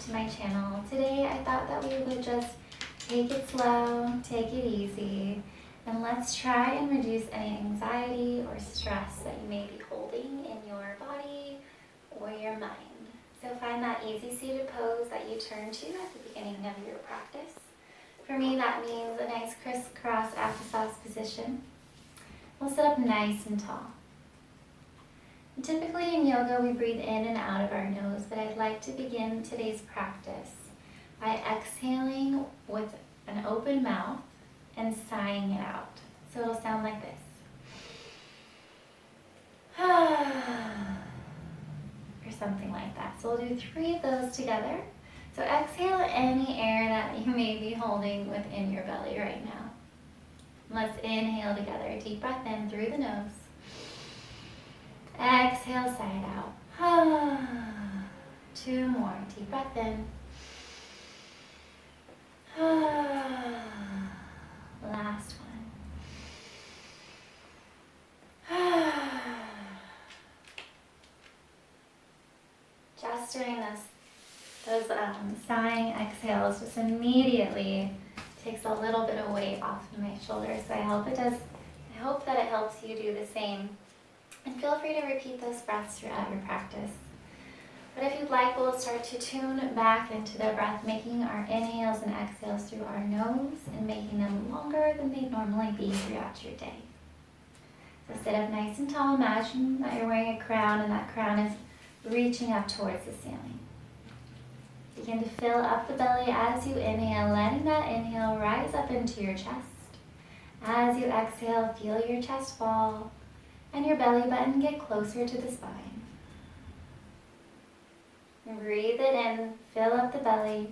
to my channel. Today I thought that we would just take it slow, take it easy, and let's try and reduce any anxiety or stress that you may be holding in your body or your mind. So find that easy seated pose that you turn to at the beginning of your practice. For me, that means a nice crisscross applesauce position. We'll sit up nice and tall. Typically in yoga, we breathe in and out of our nose, but I'd like to begin today's practice by exhaling with an open mouth and sighing it out. So it'll sound like this. Or something like that. So we'll do 3 of those together. So exhale any air that you may be holding within your belly right now. Let's inhale together. Deep breath in through the nose. Exhale, sigh it out. 2 more. Deep breath in. Last one. Just doing those sighing exhales just immediately takes a little bit of weight off of my shoulders. So I hope that it helps you do the same. And feel free to repeat those breaths throughout your practice. But if you'd like, we'll start to tune back into the breath, making our inhales and exhales through our nose and making them longer than they'd normally be throughout your day. So sit up nice and tall. Imagine that you're wearing a crown and that crown is reaching up towards the ceiling. Begin to fill up the belly as you inhale, letting that inhale rise up into your chest. As you exhale, feel your chest fall and your belly button get closer to the spine. Breathe it in, fill up the belly.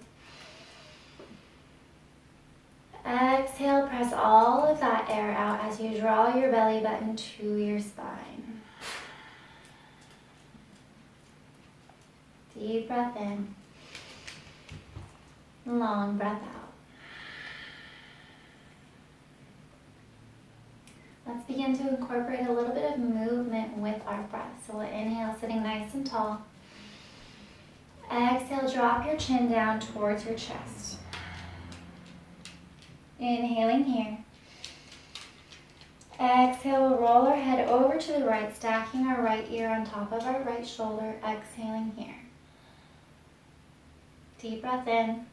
Exhale, press all of that air out as you draw your belly button to your spine. Deep breath in. Long breath out. Let's begin to incorporate a little bit of movement with our breath. So we'll inhale, sitting nice and tall. Exhale, drop your chin down towards your chest. Inhaling here. Exhale, we'll roll our head over to the right, stacking our right ear on top of our right shoulder. Exhaling here. Deep breath in.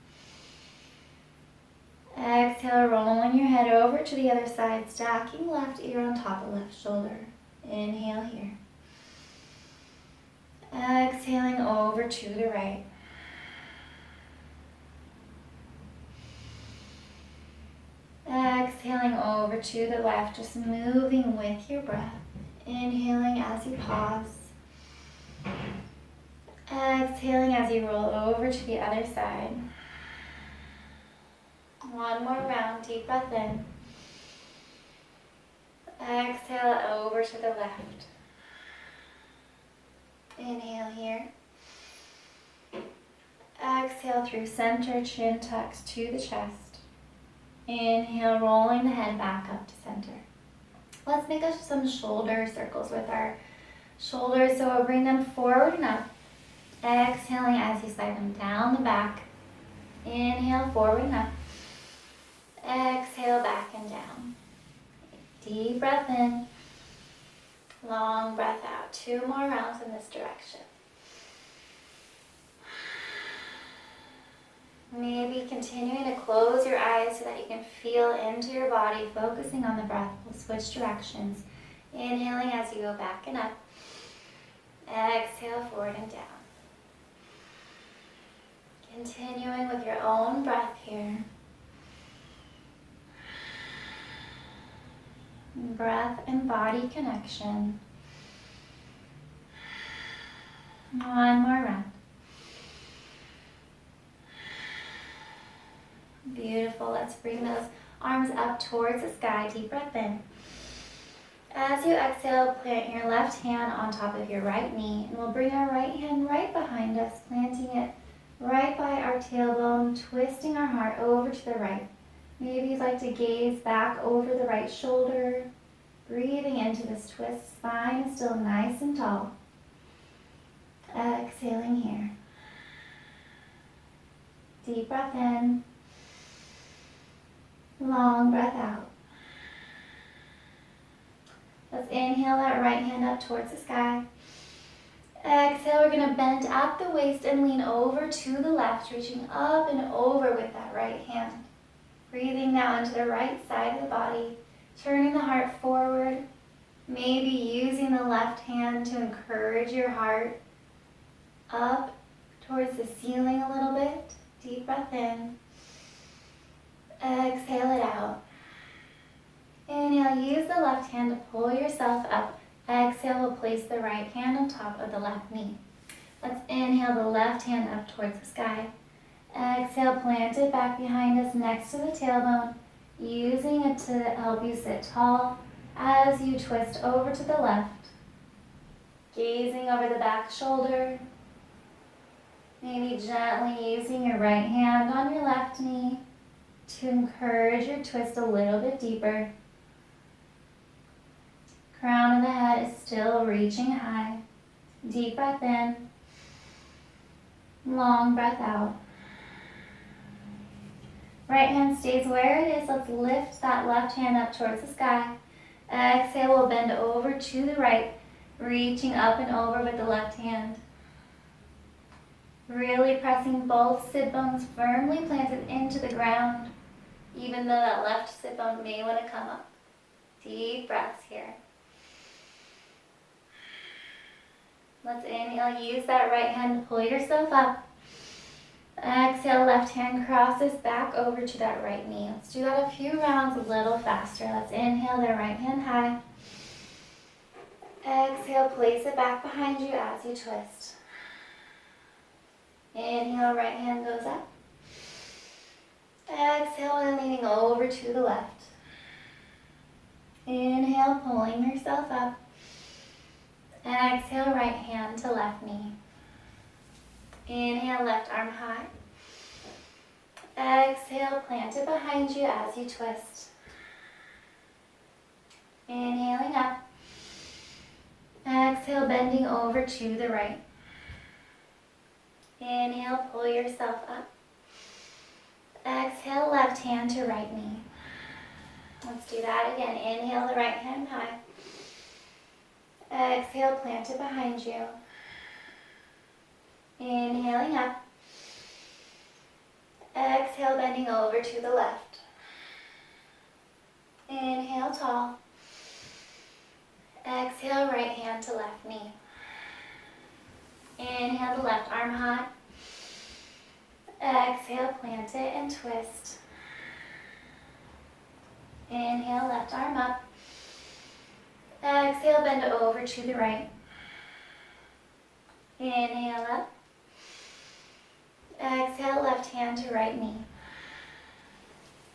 Exhale, rolling your head over to the other side, stacking left ear on top of left shoulder. Inhale here. Exhaling over to the right. Exhaling over to the left, just moving with your breath. Inhaling as you pause. Exhaling as you roll over to the other side. One more round, deep breath in. Exhale over to the left. Inhale here. Exhale through center, chin tucks to the chest. Inhale, rolling the head back up to center. Let's make some shoulder circles with our shoulders. So we'll bring them forward and up. Exhaling as you slide them down the back. Inhale, forward and up. Exhale, back and down. Deep breath in. Long breath out. 2 more rounds in this direction. Maybe continuing to close your eyes so that you can feel into your body, focusing on the breath. We'll switch directions. Inhaling as you go back and up. Exhale, forward and down. Continuing with your own breath here. Breath and body connection. One more round. Beautiful. Let's bring those arms up towards the sky. Deep breath in. As you exhale, plant your left hand on top of your right knee, and we'll bring our right hand right behind us, planting it right by our tailbone, twisting our heart over to the right. Maybe you'd like to gaze back over the right shoulder, breathing into this twist. Spine is still nice and tall. Exhaling here. Deep breath in. Long breath out. Let's inhale that right hand up towards the sky. Exhale, we're going to bend at the waist and lean over to the left, reaching up and over with that right hand. Breathing now into the right side of the body, turning the heart forward, maybe using the left hand to encourage your heart up towards the ceiling a little bit. Deep breath in. Exhale it out. Inhale, use the left hand to pull yourself up. Exhale, we'll place the right hand on top of the left knee. Let's inhale the left hand up towards the sky. Exhale, plant it back behind us next to the tailbone, using it to help you sit tall as you twist over to the left. Gazing over the back shoulder. Maybe gently using your right hand on your left knee to encourage your twist a little bit deeper. Crown of the head is still reaching high. Deep breath in. Long breath out. Right hand stays where it is. Let's lift that left hand up towards the sky. Exhale, we'll bend over to the right, reaching up and over with the left hand. Really pressing both sit bones firmly planted into the ground, even though that left sit bone may want to come up. Deep breaths here. Let's inhale, use that right hand to pull yourself up. Exhale, left hand crosses back over to that right knee. Let's do that a few rounds a little faster. Let's inhale the right hand high. Exhale, place it back behind you as you twist. Inhale, right hand goes up. Exhale, and leaning over to the left. Inhale, pulling yourself up. Exhale, right hand to left knee. Inhale, left arm high. Exhale, plant it behind you as you twist. Inhaling up. Exhale, bending over to the right. Inhale, pull yourself up. Exhale, left hand to right knee. Let's do that again. Inhale, the right hand high. Exhale, plant it behind you. Inhaling up. Exhale, bending over to the left. Inhale, tall. Exhale, right hand to left knee. Inhale, the left arm high. Exhale, plant it and twist. Inhale, left arm up. Exhale, bend over to the right. Inhale up. Exhale, left hand to right knee.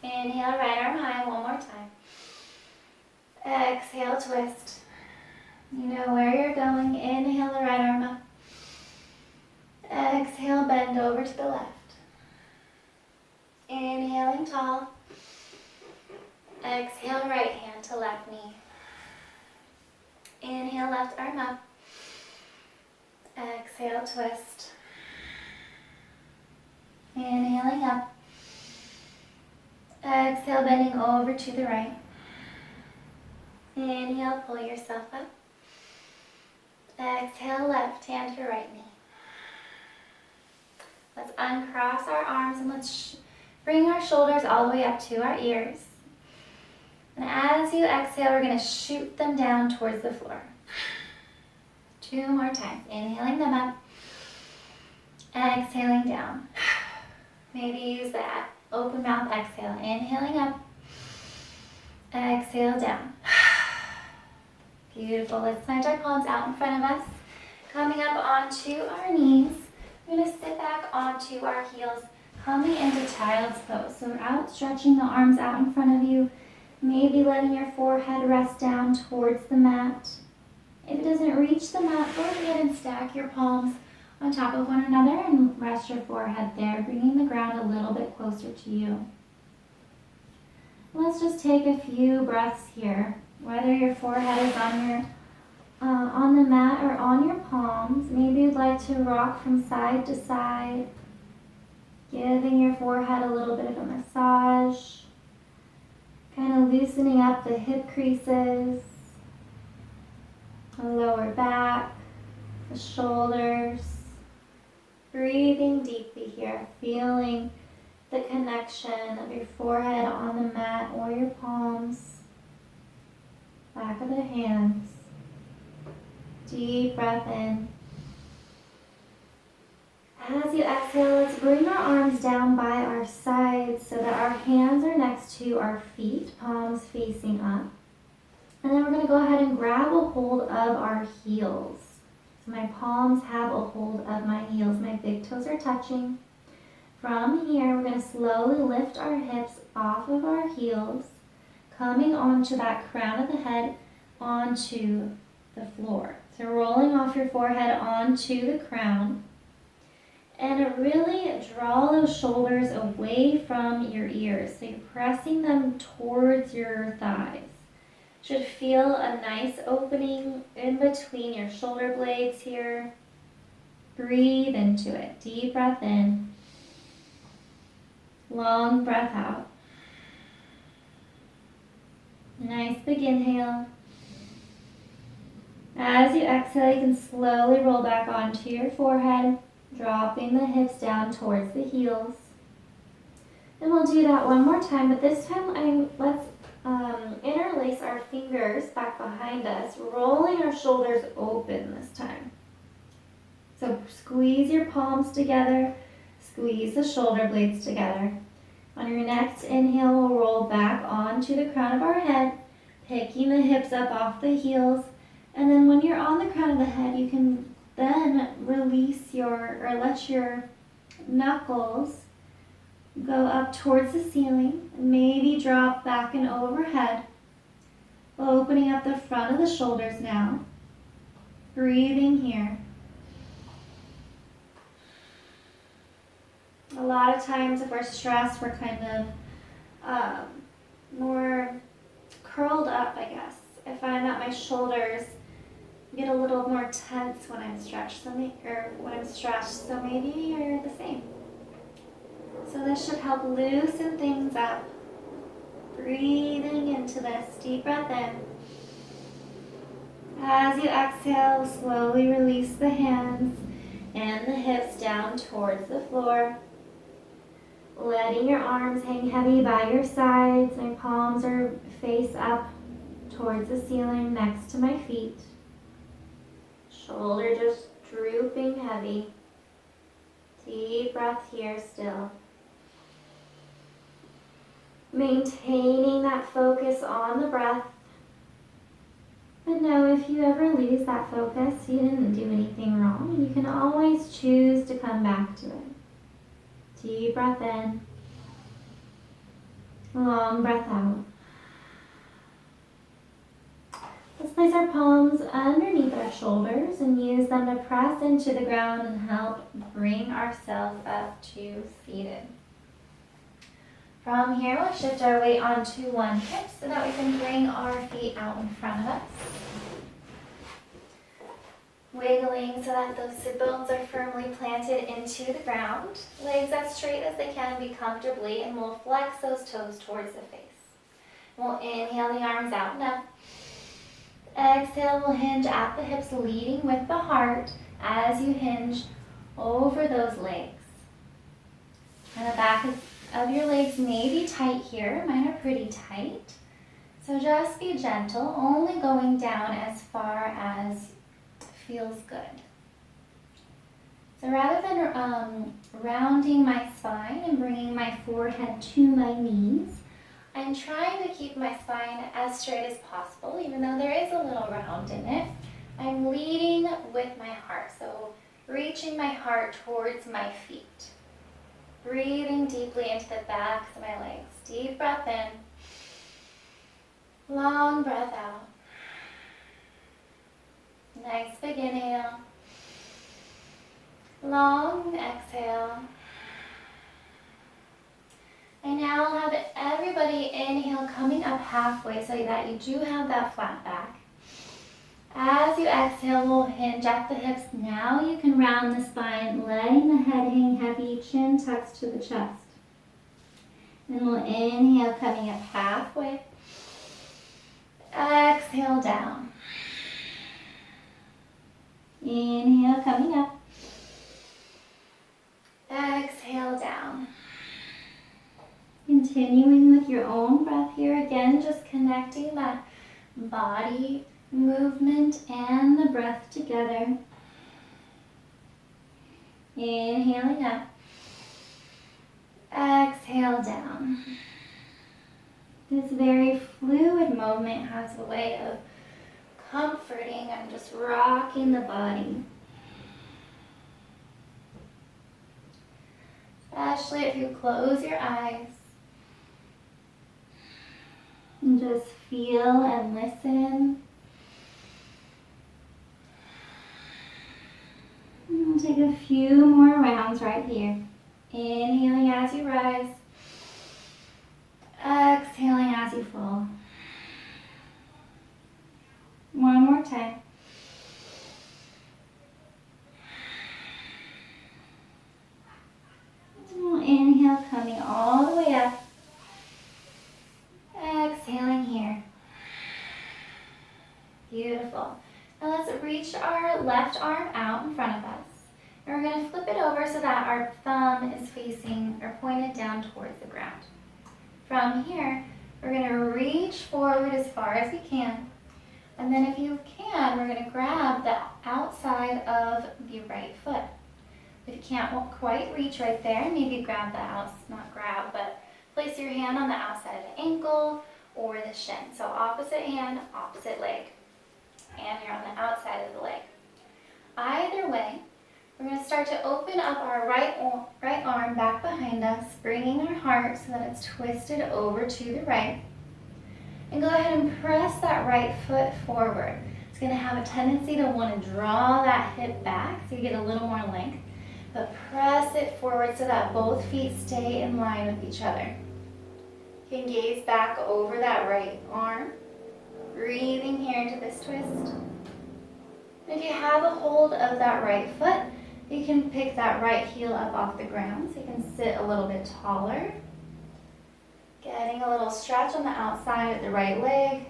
Inhale, right arm high, one more time. Exhale, twist. You know where you're going. Inhale, the right arm up. Exhale, bend over to the left. Inhaling tall. Exhale, right hand to left knee. Inhale, left arm up. Exhale, twist. Inhaling up. Exhale, bending over to the right. Inhale, pull yourself up. Exhale, left hand to right knee. Let's uncross our arms and let's bring our shoulders all the way up to our ears. And as you exhale, we're going to shoot them down towards the floor. 2 more times. Inhaling them up. Exhaling down. Maybe use that open mouth exhale. Inhaling up. Exhale down. Beautiful. Let's plant our palms out in front of us. Coming up onto our knees. We're going to sit back onto our heels. Coming into child's pose. So we're out stretching the arms out in front of you. Maybe letting your forehead rest down towards the mat. If it doesn't reach the mat, go ahead and stack your palms on top of one another and rest your forehead there, bringing the ground a little bit closer to you. Let's just take a few breaths here. Whether your forehead is on the mat or on your palms, maybe you'd like to rock from side to side. Giving your forehead a little bit of a massage. Kind of loosening up the hip creases, the lower back, the shoulders. Breathing deeply here, feeling the connection of your forehead on the mat or your palms, back of the hands. Deep breath in. As you exhale, let's bring our arms down by our sides so that our hands are next to our feet, palms facing up. And then we're going to go ahead and grab a hold of our heels. So my palms have a hold of my heels. My big toes are touching. From here, we're going to slowly lift our hips off of our heels, coming onto that crown of the head, onto the floor. So rolling off your forehead onto the crown. And really draw those shoulders away from your ears. So you're pressing them towards your thighs. Should feel a nice opening in between your shoulder blades here. Breathe into it. Deep breath in. Long breath out. Nice big inhale. As you exhale, you can slowly roll back onto your forehead, dropping the hips down towards the heels. And we'll do that one more time, but this time let's interlace our fingers back behind us, rolling our shoulders open this time. So squeeze your palms together, squeeze the shoulder blades together. On your next inhale, we'll roll back onto the crown of our head, picking the hips up off the heels. And then when you're on the crown of the head, you can then release let your knuckles go up towards the ceiling, maybe drop back and overhead, opening up the front of the shoulders now. Breathing here. A lot of times if we're stressed, we're kind of more curled up, I guess. I find that my shoulders get a little more tense when I'm stretched, so maybe you're the same. So this should help loosen things up. Breathing into this, deep breath in. As you exhale, slowly release the hands and the hips down towards the floor. Letting your arms hang heavy by your sides. My palms are face up towards the ceiling next to my feet. Shoulder just drooping heavy. Deep breath here still. Maintaining that focus on the breath. But know if you ever lose that focus, you didn't do anything wrong. You can always choose to come back to it. Deep breath in. Long breath out. Let's place our palms underneath our shoulders and use them to press into the ground and help bring ourselves up to seated. From here, we'll shift our weight onto one hip so that we can bring our feet out in front of us. Wiggling so that those sit bones are firmly planted into the ground. Legs as straight as they can be comfortably, and we'll flex those toes towards the face. We'll inhale the arms out and up. Exhale, we'll hinge at the hips, leading with the heart as you hinge over those legs. And the back of your legs may be tight here. Mine are pretty tight. So just be gentle, only going down as far as feels good. So rather than rounding my spine and bringing my forehead to my knees, I'm trying to keep my spine as straight as possible, even though there is a little round in it. I'm leading with my heart, so reaching my heart towards my feet. Breathing deeply into the backs of my legs. Deep breath in. Long breath out. Nice big inhale. Long exhale. And now I'll have everybody inhale coming up halfway so that you do have that flat back. As as you exhale, we'll hinge at the hips. Now you can round the spine, letting the head hang heavy, chin tucks to the chest. And we'll inhale, coming up halfway. Exhale down. Inhale, coming up. Exhale down. Continuing with your own breath here. Again, just connecting that body movement and the breath together. Inhaling up. Exhale down. This very fluid movement has a way of comforting and just rocking the body. Especially if you close your eyes and just feel and listen. And we'll take a few more rounds right here. Inhaling as you rise. Exhaling as you fall. One more time. We'll inhale, coming all the way up. Exhaling here. Beautiful. Now let's reach our left arm out in front of us. And we're going to flip it over so that our thumb is facing or pointed down towards the ground. From here, we're going to reach forward as far as we can. And then if you can, we're going to grab the outside of the right foot. If you can't quite reach right there, maybe grab not grab, but place your hand on the outside of the ankle or the shin. So opposite hand, opposite leg. And you're on the outside of the leg. Either way, we're going to start to open up our right arm back behind us, bringing our heart so that it's twisted over to the right. And go ahead and press that right foot forward. It's going to have a tendency to want to draw that hip back so you get a little more length. But press it forward so that both feet stay in line with each other. You can gaze back over that right arm, breathing here into this twist. And if you have a hold of that right foot, you can pick that right heel up off the ground so you can sit a little bit taller. Getting a little stretch on the outside of the right leg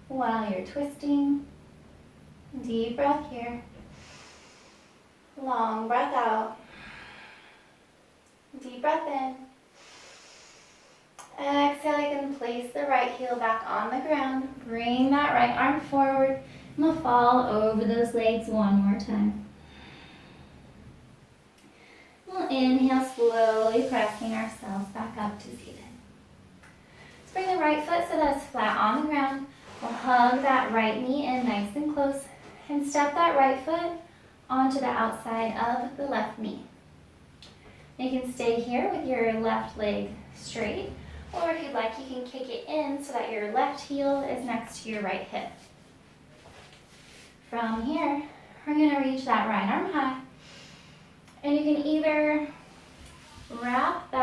while you're twisting. Deep breath here. Long breath out. Deep breath in. Exhale, you can place the right heel back on the ground. Bring that right arm forward and we'll fall over those legs one more time. We'll inhale, slowly pressing ourselves back up to seated. Let's bring the right foot so that it's flat on the ground. We'll hug that right knee in nice and close and step that right foot onto the outside of the left knee. You can stay here with your left leg straight, or if you'd like, you can kick it in so that your left heel is next to your right hip. From here, we're going to reach that right arm high. And you can either wrap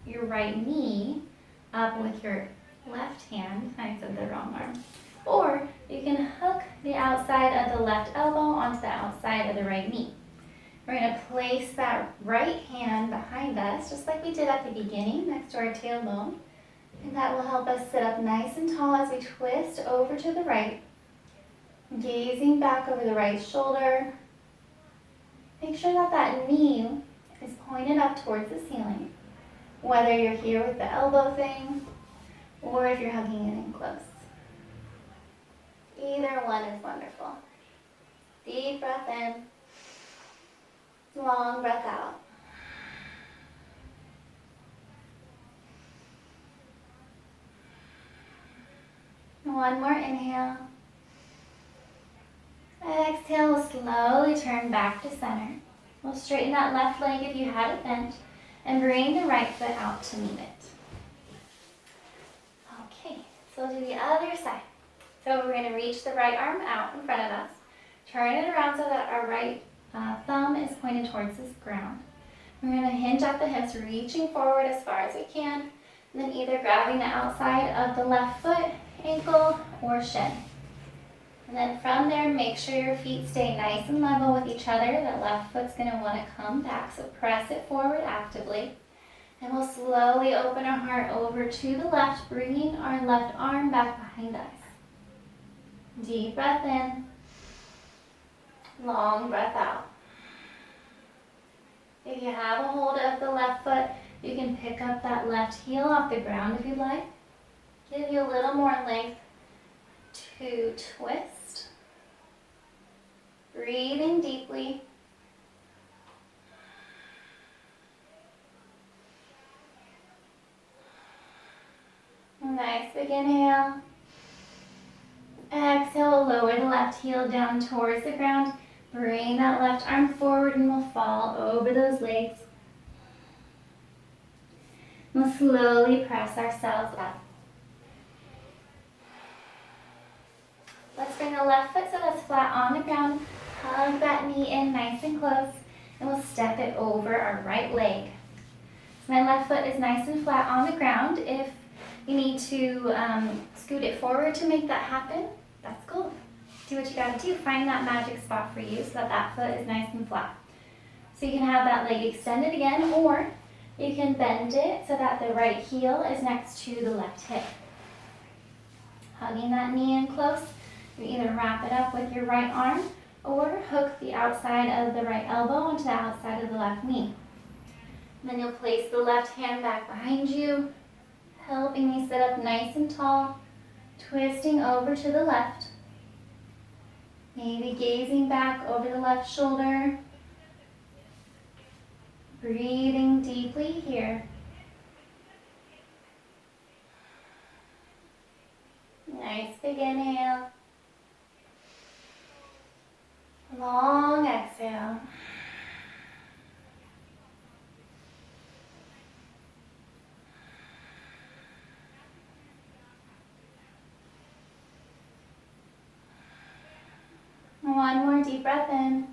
your right knee up with your left hand, I said the wrong arm, or you can hook the outside of the left elbow onto the outside of the right knee. We're going to place that right hand behind us, just like we did at the beginning, next to our tailbone. And that will help us sit up nice and tall as we twist over to the right, gazing back over the right shoulder. Make sure that that knee is pointed up towards the ceiling, whether you're here with the elbow thing or if you're hugging it in close. Either one is wonderful. Deep breath in, long breath out. One more inhale. Exhale, we'll slowly turn back to center. We'll straighten that left leg if you had it bent and bring the right foot out to meet it. Okay, so we'll do the other side. So we're going to reach the right arm out in front of us. Turn it around so that our right thumb is pointed towards this ground. We're going to hinge at the hips, reaching forward as far as we can, and then either grabbing the outside of the left foot, ankle, or shin. And then from there, make sure your feet stay nice and level with each other. That left foot's going to want to come back, so press it forward actively. And we'll slowly open our heart over to the left, bringing our left arm back behind us. Deep breath in. Long breath out. If you have a hold of the left foot, you can pick up that left heel off the ground if you'd like. Give you a little more length to twist. Breathing deeply. Nice big inhale. Exhale, lower the left heel down towards the ground. Bring that left arm forward and we'll fall over those legs. We'll slowly press ourselves up. Let's bring the left foot so that's flat on the ground. Hug that knee in nice and close. And we'll step it over our right leg. So my left foot is nice and flat on the ground. If you need to scoot it forward to make that happen, that's cool. Do what you gotta do. Find that magic spot for you so that that foot is nice and flat. So you can have that leg extended again, or you can bend it so that the right heel is next to the left hip. Hugging that knee in close. You either wrap it up with your right arm or hook the outside of the right elbow onto the outside of the left knee. And then you'll place the left hand back behind you, helping you sit up nice and tall, twisting over to the left. Maybe gazing back over the left shoulder. Breathing deeply here. Nice big inhale. Long exhale. One more deep breath in.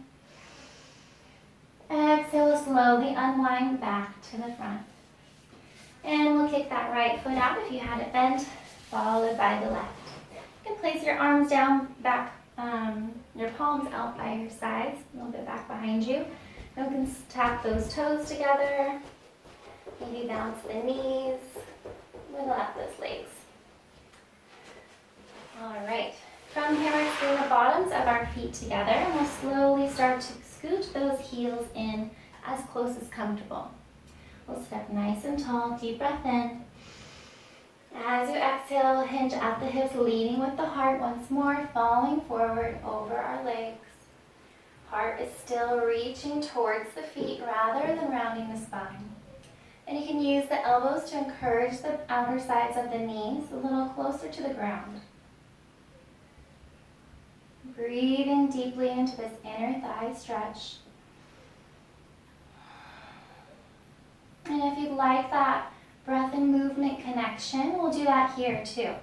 Exhale, slowly unwind back to the front. And we'll kick that right foot out if you had it bent, followed by the left. You can place your arms down back, your palms out by your sides, a little bit back behind you. You can tap those toes together. Maybe bounce the knees, wiggle out those legs. All right. From here, let's bring the bottoms of our feet together, and we'll slowly start to scoot those heels in as close as comfortable. We'll step nice and tall, deep breath in. As you exhale, hinge at the hips, leading with the heart once more, falling forward over our legs. Heart is still reaching towards the feet rather than rounding the spine. And you can use the elbows to encourage the outer sides of the knees a little closer to the ground. Breathing deeply into this inner thigh stretch. And if you'd like that breath and movement connection, we'll do that here too.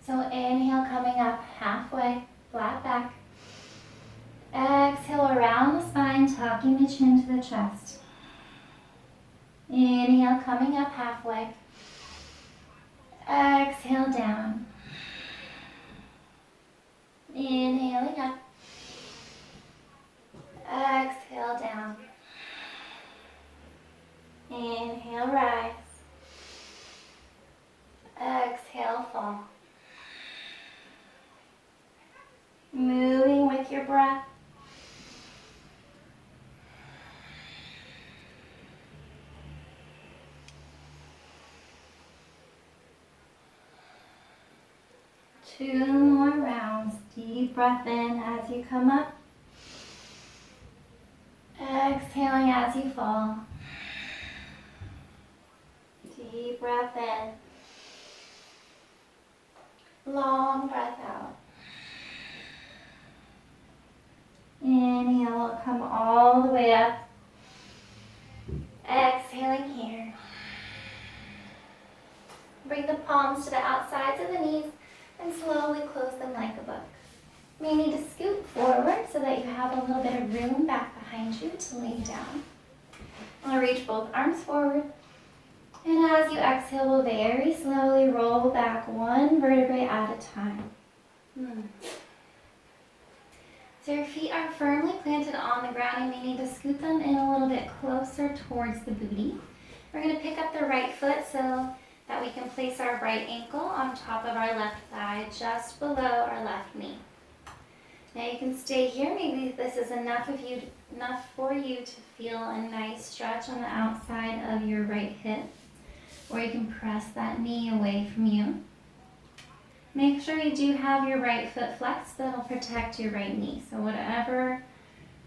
So inhale, coming up halfway, flat back. Exhale around the spine, tucking the chin to the chest. Inhale, coming up halfway. Exhale down. Inhaling up. Exhale down. Inhale, rise. Exhale, fall. Moving with your breath. Two more rounds. Deep breath in as you come up. Exhaling as you fall. Deep breath in. Long breath out. Inhale, come all the way up. Exhaling here. Bring the palms to the outsides of the knees and slowly close them like a book. You may need to scoot forward so that you have a little bit of room back behind you to lay down. I'll reach both arms forward. And as you exhale, we'll very slowly roll back one vertebrae at a time. So your feet are firmly planted on the ground. You may need to scoot them in a little bit closer towards the booty. We're going to pick up the right foot so that we can place our right ankle on top of our left thigh, just below our left knee. Now you can stay here. Maybe this is enough for you to feel a nice stretch on the outside of your right hip, or you can press that knee away from you. Make sure you do have your right foot flexed. That'll protect your right knee. So whatever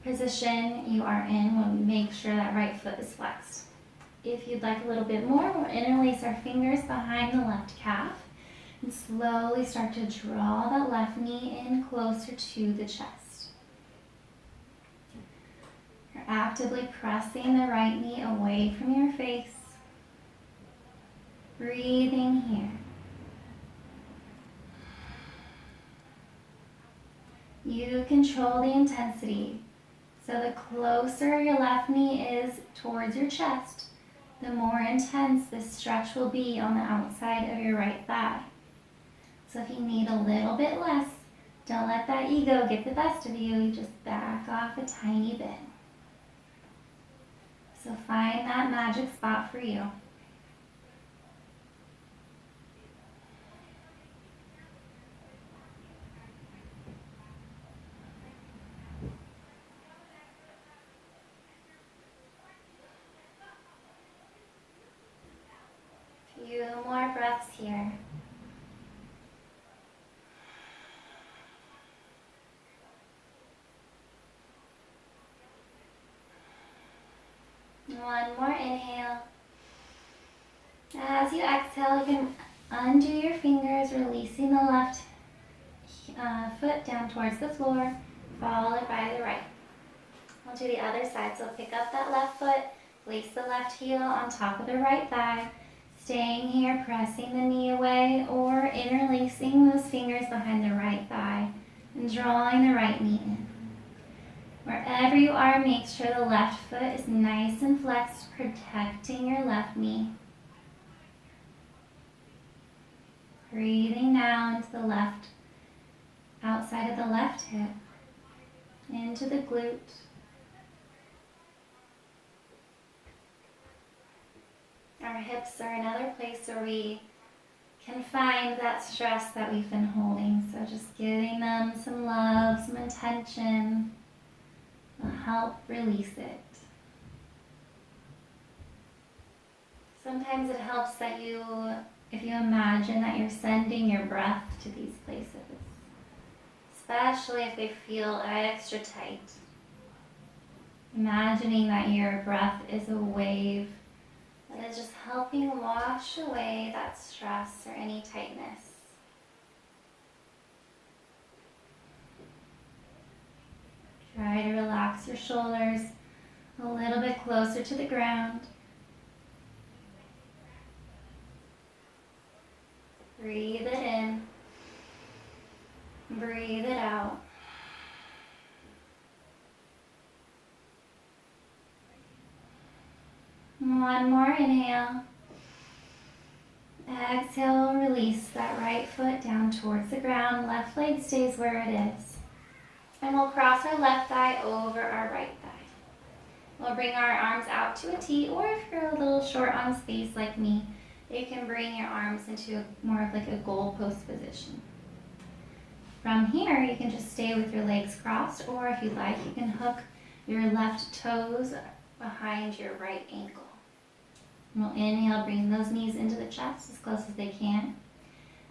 position you are in, we'll make sure that right foot is flexed. If you'd like a little bit more, we'll interlace our fingers behind the left calf and slowly start to draw that left knee in closer to the chest. You're actively pressing the right knee away from your face. Breathing here. You control the intensity. So the closer your left knee is towards your chest, the more intense this stretch will be on the outside of your right thigh. So if you need a little bit less, don't let that ego get the best of you. You just back off a tiny bit. So find that magic spot for you. Few more breaths here. One more inhale. As you exhale, you can undo your fingers, releasing the left foot down towards the floor, followed by the right. We'll do the other side. So pick up that left foot, place the left heel on top of the right thigh, staying here, pressing the knee away or interlacing those fingers behind the right thigh and drawing the right knee in. Wherever you are, make sure the left foot is nice and flexed, protecting your left knee. Breathing now into the left, outside of the left hip, into the glute. Our hips are another place where we can find that stress that we've been holding. So just giving them some love, some attention will help release it. Sometimes it helps that if you imagine that you're sending your breath to these places, especially if they feel extra tight. Imagining that your breath is a wave that is just helping wash away that stress or any tightness. Try to relax your shoulders a little bit closer to the ground. Breathe it in. Breathe it out. One more inhale. Exhale, release that right foot down towards the ground. Left leg stays where it is. And we'll cross our left thigh over our right thigh. We'll bring our arms out to a T, or if you're a little short on space like me, you can bring your arms into more of like a goalpost position. From here, you can just stay with your legs crossed, or if you'd like, you can hook your left toes behind your right ankle. And we'll inhale, bring those knees into the chest as close as they can.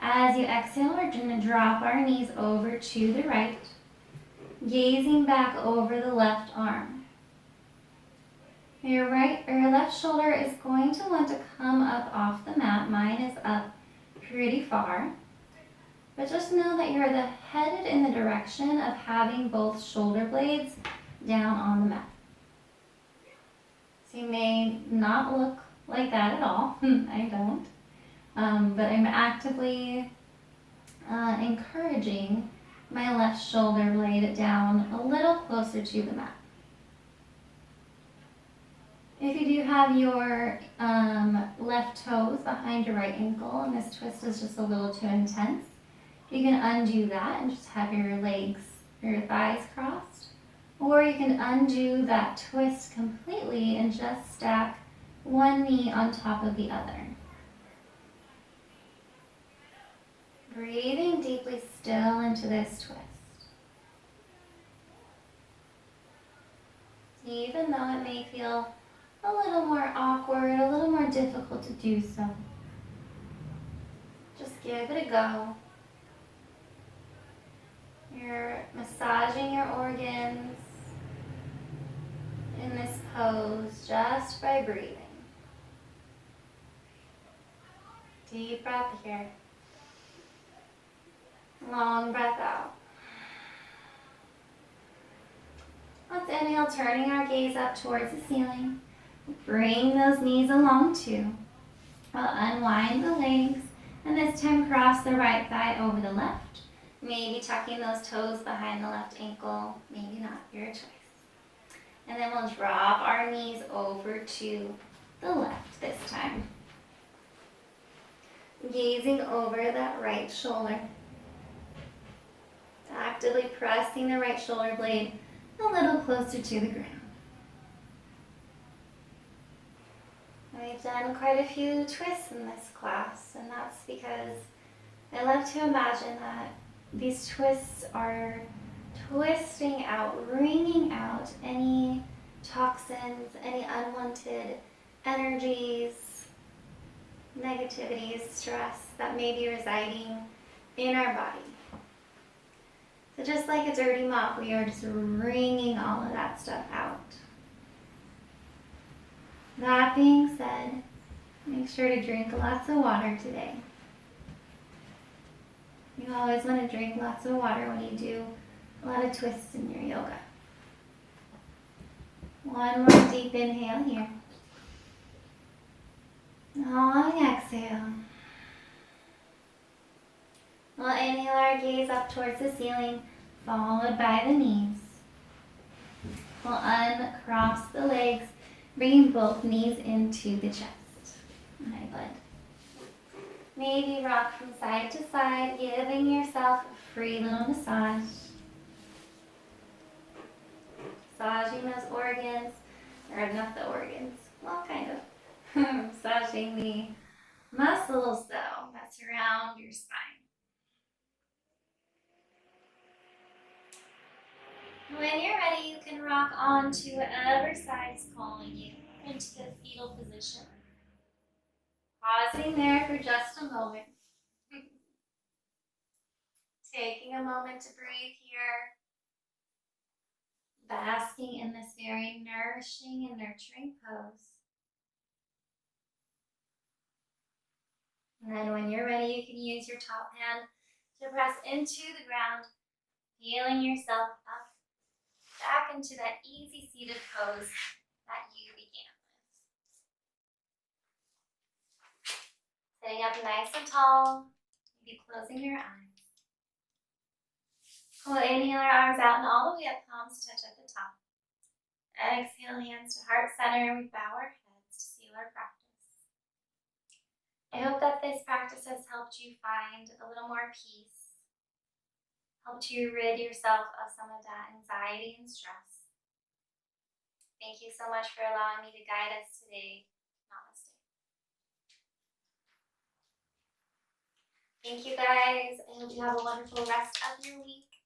As you exhale, we're going to drop our knees over to the right, gazing back over the left arm. Your left shoulder is going to want to come up off the mat. Mine is up pretty far. But just know that you're headed in the direction of having both shoulder blades down on the mat. So you may not look like that at all. I don't. But I'm actively encouraging my left shoulder blade down a little closer to the mat. If you do have your left toes behind your right ankle and this twist is just a little too intense, you can undo that and just have your legs your thighs crossed. Or you can undo that twist completely and just stack one knee on top of the other. Breathing deeply still into this twist. Even though it may feel a little more awkward, a little more difficult to do so, just give it a go. You're massaging your organs in this pose just by breathing. Deep breath here. Long breath out. Let's inhale, turning our gaze up towards the ceiling. Bring those knees along too. We'll unwind the legs and this time cross the right thigh over the left. Maybe tucking those toes behind the left ankle, maybe not, your choice. And then we'll drop our knees over to the left this time. Gazing over that right shoulder. Actively pressing the right shoulder blade a little closer to the ground. We've done quite a few twists in this class, and that's because I love to imagine that these twists are twisting out, wringing out any toxins, any unwanted energies, negativities, stress that may be residing in our body. So just like a dirty mop, we are just wringing all of that stuff out. That being said, make sure to drink lots of water today. You always want to drink lots of water when you do a lot of twists in your yoga. One more deep inhale here. Long exhale. We'll inhale our gaze up towards the ceiling, followed by the knees. We'll uncross the legs, bringing both knees into the chest. Nice bud. Maybe rock from side to side, giving yourself a free little massage. Massaging those organs, or not the organs, well, kind of. Massaging the muscles, though, that surround your spine. When you're ready, you can rock on to whatever side is calling you into the fetal position. Pausing there for just a moment. Taking a moment to breathe here. Basking in this very nourishing and nurturing pose. And then when you're ready, you can use your top hand to press into the ground, feeling yourself up, back into that easy seated pose that you began with. Sitting up nice and tall, maybe closing your eyes. We'll inhale our arms out and all the way up, palms touch at the top. Exhale, hands to heart center, we bow our heads to seal our practice. I hope that this practice has helped you find a little more peace, helped you rid yourself of some of that anxiety and stress. Thank you so much for allowing me to guide us today. Namaste. Thank you guys. I hope you have a wonderful rest of your week.